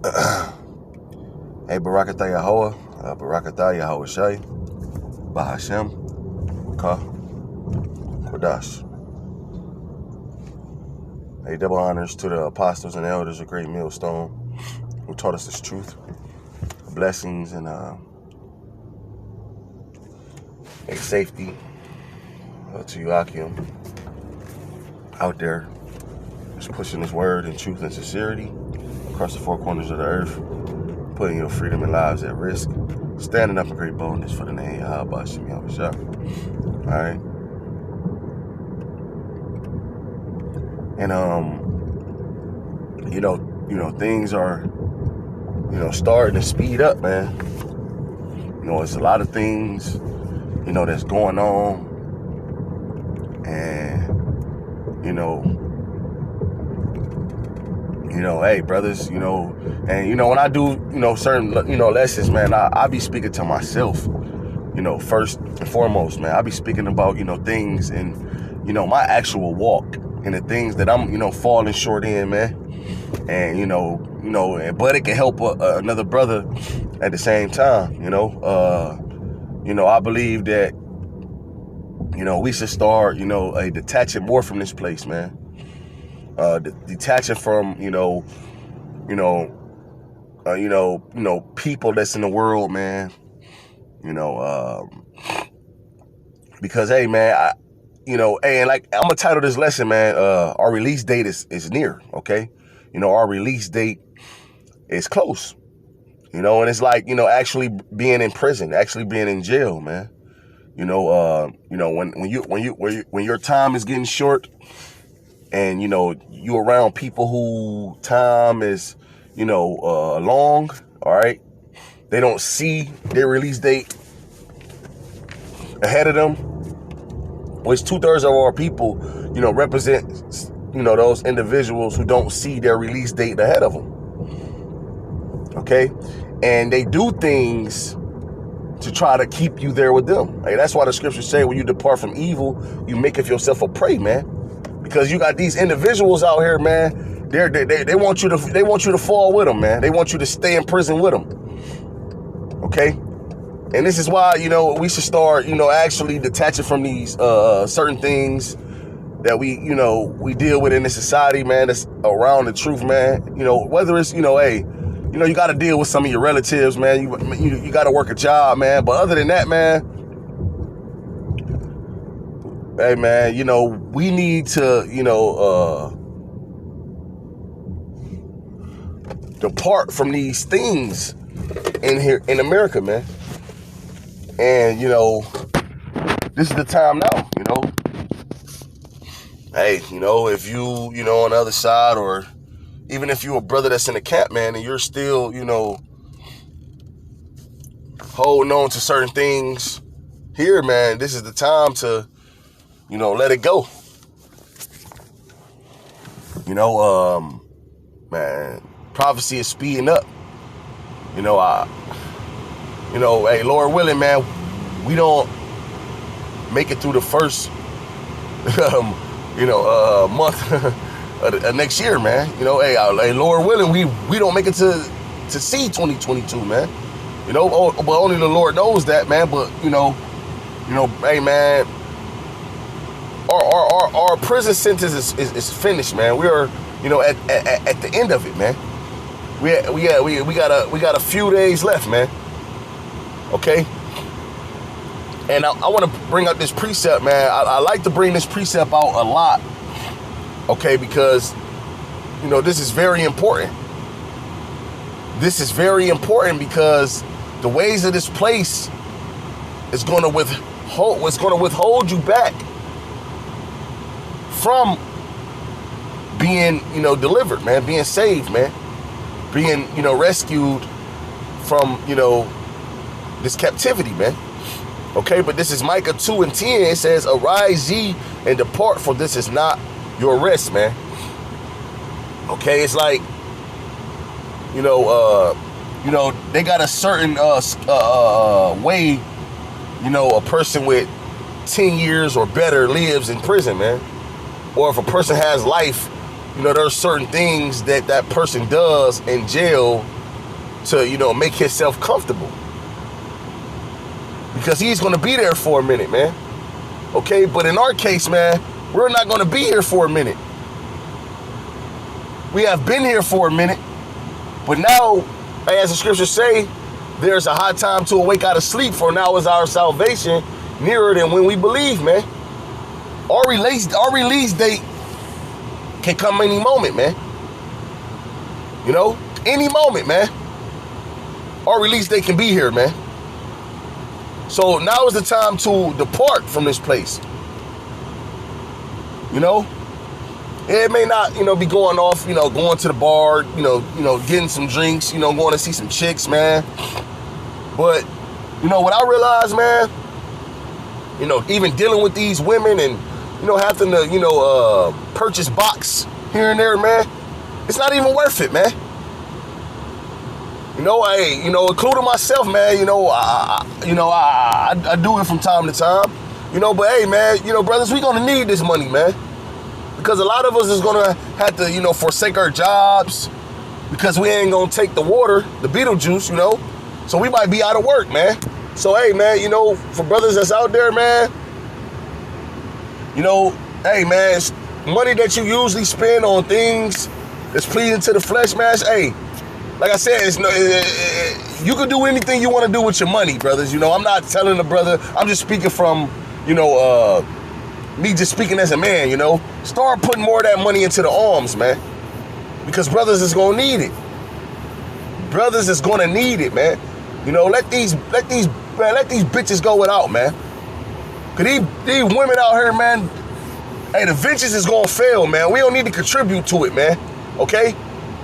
Hey, Barakatah Yahweh, Barakatah Yahweh Shai, Bahashem, Ka, Kodash. Hey, double honors to the apostles and elders of Great Millstone who taught us this truth. Blessings and safety to you, Akim, out there just pushing this word in truth and sincerity across the four corners of the earth, putting your freedom and lives at risk, standing up in great boldness for the name of Bahashem Yahweh Shai. All right. And things are, starting to speed up, man. It's a lot of things, that's going on. And, hey, brothers, and, when I do, certain, lessons, man, I be speaking to myself, first and foremost, man. I be speaking about, things in, my actual walk and the things that I'm, falling short in, man. And, but it can help another brother at the same time, I believe that, we should start, detaching more from this place, man. Detaching from, people that's in the world, man. Because, hey, man, and like I'm gonna title this lesson, man. Our release date is near, okay? Our release date is close, and it's like, actually being in prison, actually being in jail, man. When your time is getting short, and you around people who time is, long, all right, they don't see their release date ahead of them, which 2/3 of our people, represent, those individuals who don't see their release date ahead of them. Okay, and they do things to try to keep you there with them. Hey, that's why the scriptures say, when you depart from evil, you maketh yourself a prey, man. Because you got these individuals out here, man. They want you to fall with them, man. They want you to stay in prison with them. Okay, and this is why we should start actually detaching from these certain things that we deal with in this society, man. That's around the truth, man. Whether it's hey, you got to deal with some of your relatives, man. You got to work a job, man. But other than that, man, hey, man, we need to, depart from these things in here in America, man. And, this is the time now, Hey, if you, on the other side, or even if you're a brother that's in the camp, man, and you're still, holding on to certain things here, man, this is the time to, let it go. Man, prophecy is speeding up. Hey, Lord willing, man, we don't make it through the first, month of next year, man. Hey, Lord willing, we don't make it to see 2022, man. But only the Lord knows that, man. But hey, man, our prison sentence is finished, man. We are, at the end of it, man. We got a few days left, man. Okay. And I want to bring up this precept, man. I like to bring this precept out a lot. Okay, because this is very important. This is very important because the ways of this place is going to withhold you back from being, delivered, man, being saved, man, being, rescued from, this captivity, man. Okay, but this is Micah 2:10. It says, "Arise ye and depart, for this is not your rest," man. Okay, it's like, they got a certain way, a person with 10 years or better lives in prison, man. Or if a person has life, you know, there are certain things that that person does in jail to, you know, make himself comfortable. Because he's going to be there for a minute, man. Okay, but in our case, man, we're not going to be here for a minute. We have been here for a minute, but now, as the scriptures say, there's a high time to awake out of sleep, for now is our salvation nearer than when we believe, man. Our release date can come any moment, man. You know, any moment, man. Our release date can be here, man. So now is the time to depart from this place. You know, it may not, you know, be going off, you know, going to the bar, you know, getting some drinks, you know, going to see some chicks, man. But, you know, what I realized, man, you know, even dealing with these women and, you know, having to, you know, purchase box here and there, man, it's not even worth it, man. You know, you know, including myself, man, you know, I do it from time to time, you know, but hey, man, you know, brothers, we gonna need this money, man, because a lot of us is gonna have to, you know, forsake our jobs because we ain't gonna take the water, the Beetlejuice, you know, so we might be out of work, man. So, hey, man, you know, for brothers that's out there, man, you know, hey, man, money that you usually spend on things that's pleasing to the flesh, man, hey, like I said, you can do anything you want to do with your money, brothers. You know, I'm not telling the brother. I'm just speaking from, you know, me just speaking as a man, you know. Start putting more of that money into the arms, man. Because brothers is going to need it. Brothers is going to need it, man. You know, let these bitches go without, man. Because these women out here, man, hey, the ventures is going to fail, man. We don't need to contribute to it, man. Okay?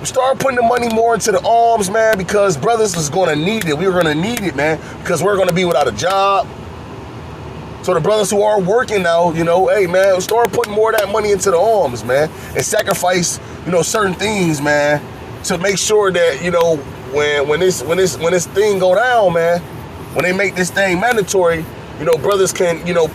Start putting the money more into the arms, man, because brothers is going to need it. We're going to need it, man, because we're going to be without a job. So the brothers who are working now, you know, hey, man, start putting more of that money into the arms, man, and sacrifice, you know, certain things, man, to make sure that, you know, when this thing go down, man, when they make this thing mandatory, you know, brothers can, you know,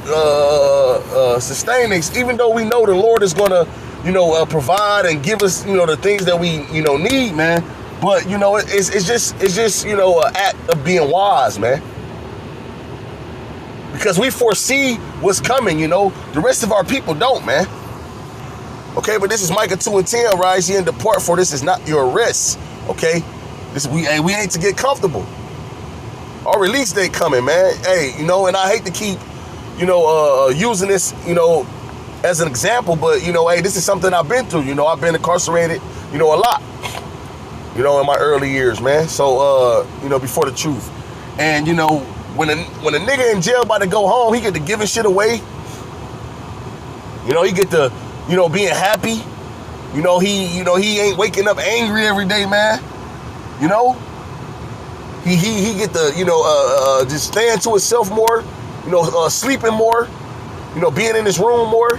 sustain this, even though we know the Lord is going to, you know, provide and give us, you know, the things that we, you know, need, man. But, you know, it's just, you know, an act of being wise, man. Because we foresee what's coming, you know. The rest of our people don't, man. Okay, but this is Micah 2:10, rise ye and depart, for this is not your rest. Okay? We ain't to get comfortable. Our release date coming, man. Hey, you know, and I hate to keep, you know, using this, you know, as an example, but, you know, hey, this is something I've been through. You know, I've been incarcerated, you know, a lot, you know, in my early years, man. So, you know, before the truth. And, you know, when a nigga in jail about to go home, he get to giving shit away. You know, he get to, you know, being happy. You know, he ain't waking up angry every day, man. You know, he get to, you know, just staying to himself more, you know, sleeping more, you know, being in this room more.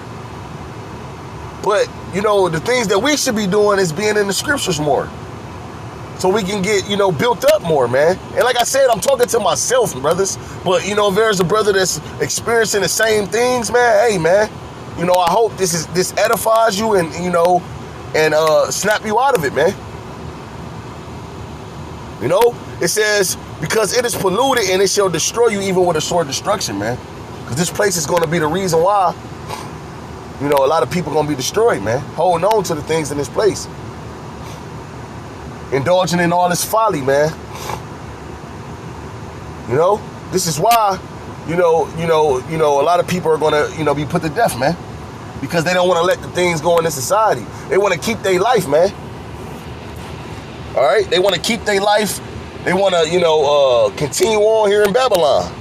But, you know, the things that we should be doing is being in the scriptures more. So we can get, you know, built up more, man. And like I said, I'm talking to myself, brothers. But, you know, if there's a brother that's experiencing the same things, man, hey, man, you know, I hope this edifies you and, you know, and snap you out of it, man. You know, it says, because it is polluted and it shall destroy you even with a sore destruction, man. Because this place is going to be the reason why, you know, a lot of people are going to be destroyed, man. Holding on to the things in this place. Indulging in all this folly, man. You know, this is why, you know, a lot of people are going to, you know, be put to death, man. Because they don't want to let the things go in this society. They want to keep their life, man. All right? They want to keep their life. They want to, you know, continue on here in Babylon.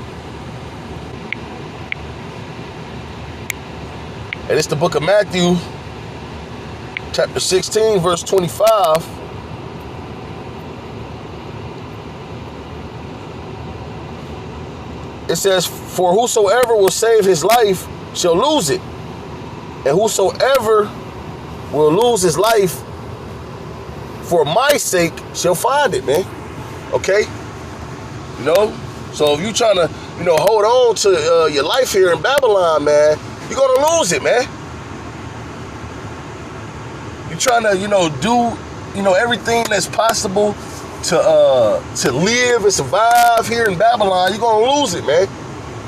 And it's the book of Matthew, chapter 16, verse 25. It says, for whosoever will save his life shall lose it. And whosoever will lose his life for my sake shall find it, man. Okay? You know? So if you trying to, you know, hold on to your life here in Babylon, man, you're going to lose it, man. You're trying to, do, everything that's possible to live and survive here in Babylon, you're gonna lose it, man.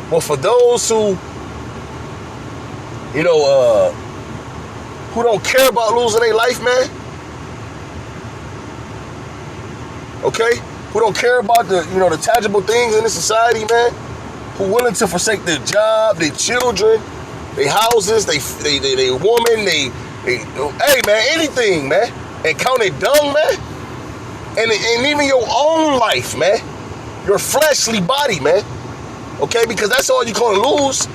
But for those who, who don't care about losing their life, man, okay, who don't care about the, the tangible things in this society, man, who willing to forsake their job, their children, their houses, they woman, hey man, anything, man, and count it dung, man, and even your own life, man, your fleshly body, man, okay, because that's all you're gonna lose.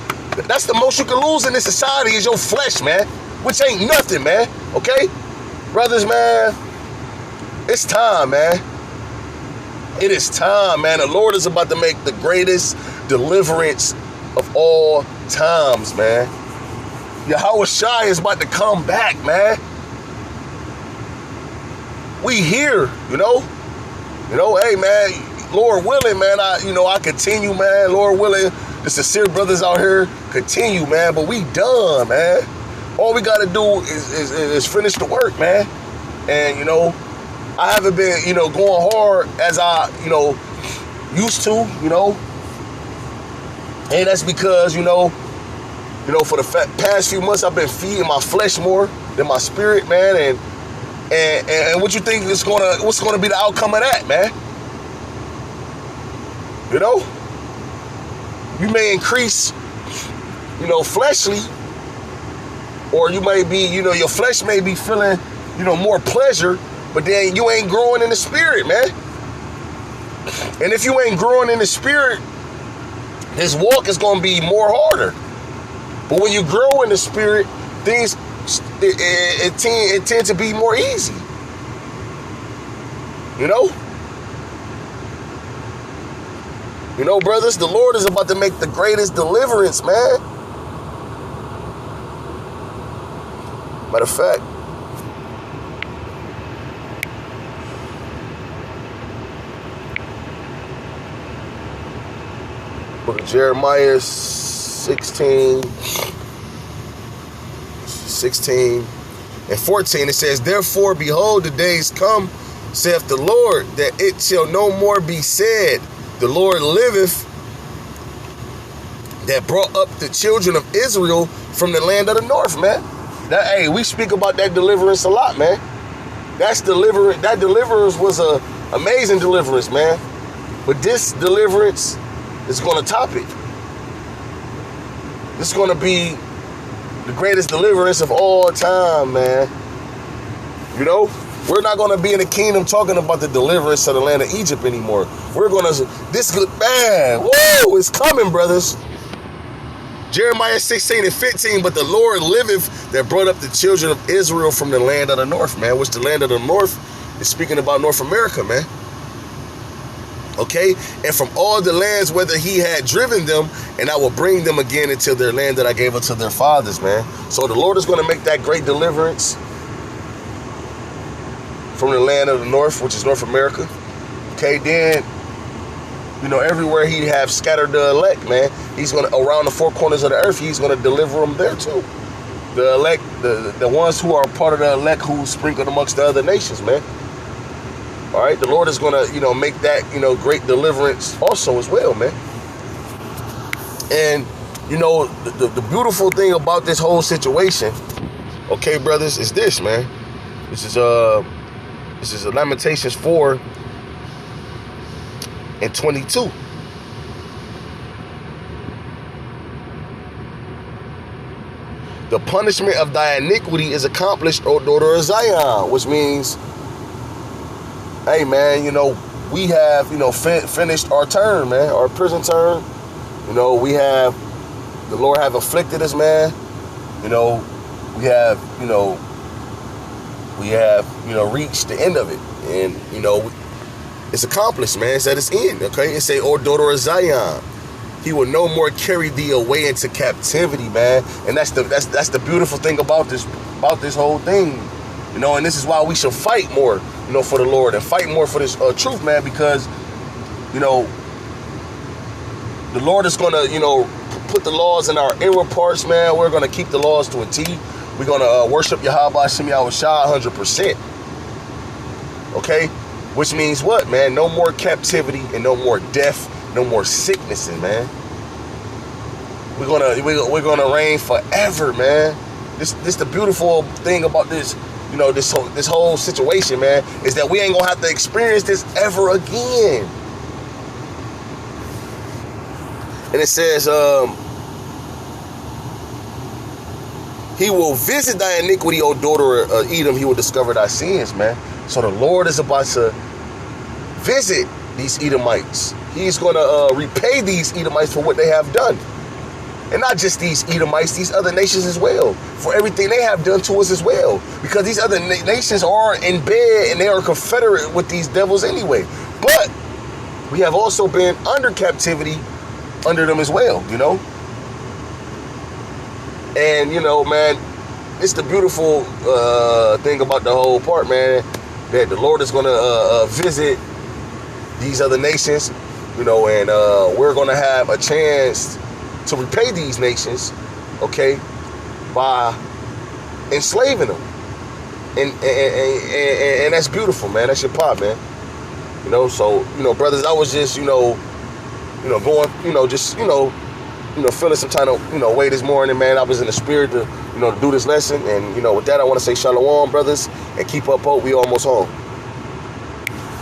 That's the most you can lose in this society is your flesh, man, which ain't nothing, man, okay, brothers, man, it's time, man. It is time, man. The Lord is about to make the greatest deliverance of all times, man. Yahweh Shai is about to come back, man. We here, hey, man, Lord willing, man, I continue, man. Lord willing, the sincere brothers out here continue, man, but we done, man. All we got to do is finish the work, man. And, I haven't been, going hard as I, used to, and that's because, for the past few months, I've been feeding my flesh more than my spirit, man, and what you think is what's gonna be the outcome of that, man? You may increase, fleshly, or you may be, your flesh may be feeling, more pleasure, but then you ain't growing in the spirit, man. And if you ain't growing in the spirit, this walk is going to be more harder. But when you grow in the spirit, things it tends to be more easy. Brothers, the Lord is about to make the greatest deliverance, man. Matter of fact, book of Jeremiah 16 and 14, it says, "Therefore, behold, the days come, saith the Lord, that it shall no more be said, the Lord liveth, that brought up the children of Israel from the land of the north," man. Hey, we speak about that deliverance a lot, man. That deliverance was a amazing deliverance, man. But this deliverance is going to top it. This is going to be the greatest deliverance of all time, man. We're not going to be in the kingdom talking about the deliverance of the land of Egypt anymore. We're going to, man, whoa, it's coming, brothers. Jeremiah 16 and 15, "But the Lord liveth, that brought up the children of Israel from the land of the north," man. Which the land of the north is speaking about North America, man. Okay, "And from all the lands whither he had driven them, and I will bring them again into their land that I gave unto their fathers," man. So the Lord is going to make that great deliverance from the land of the north, which is North America. Okay, then, everywhere he have scattered the elect, man, he's going to, around the four corners of the earth, he's going to deliver them there too. The elect, the ones who are part of the elect who sprinkled amongst the other nations, man. All right, the Lord is going to, make that, great deliverance also as well, man. And, the beautiful thing about this whole situation, okay, brothers, is this, man. This is Lamentations 4 and 22. "The punishment of thy iniquity is accomplished, O daughter of Zion," which means, hey, man, we have, finished our term, man, our prison term. We have, the Lord have afflicted us, man. We have, reached the end of it. And, it's accomplished, man. It's at its end, okay? It say, "O daughter of Zion, he will no more carry thee away into captivity," man. And that's the beautiful thing about this whole thing. And this is why we should fight more, for the Lord, and fight more for this truth, man, because, the Lord is going to, put the laws in our inward parts, man. We're going to keep the laws to a T. We're going to worship Yahweh Hashem Yahweh Shah 100%. Okay? Which means what, man? No more captivity and no more death, no more sicknesses, man. We're gonna reign forever, man. This the beautiful thing about this, you know, this whole situation, man, is that we ain't gonna have to experience this ever again. And it says, he will visit thy iniquity, O daughter of Edom. He will discover thy sins, man. So the Lord is about to visit these Edomites. He's going to repay these Edomites for what they have done. And not just these Edomites, these other nations as well, for everything they have done to us as well. Because these other nations are in bed and they are confederate with these devils anyway. But we have also been under captivity under them as well, you know. And, you know, man, it's the beautiful thing about the whole part, man, that the Lord is going to visit these other nations, you know, and we're going to have a chance to repay these nations, okay, by enslaving them. And that's beautiful, man. That's your part, man. You know, so, you know, brothers, I was just, you know, going, just, feeling some kind of, way this morning, man. I was in the spirit to, to do this lesson. And, with that, I want to say shalom, brothers, and keep up hope. We almost home.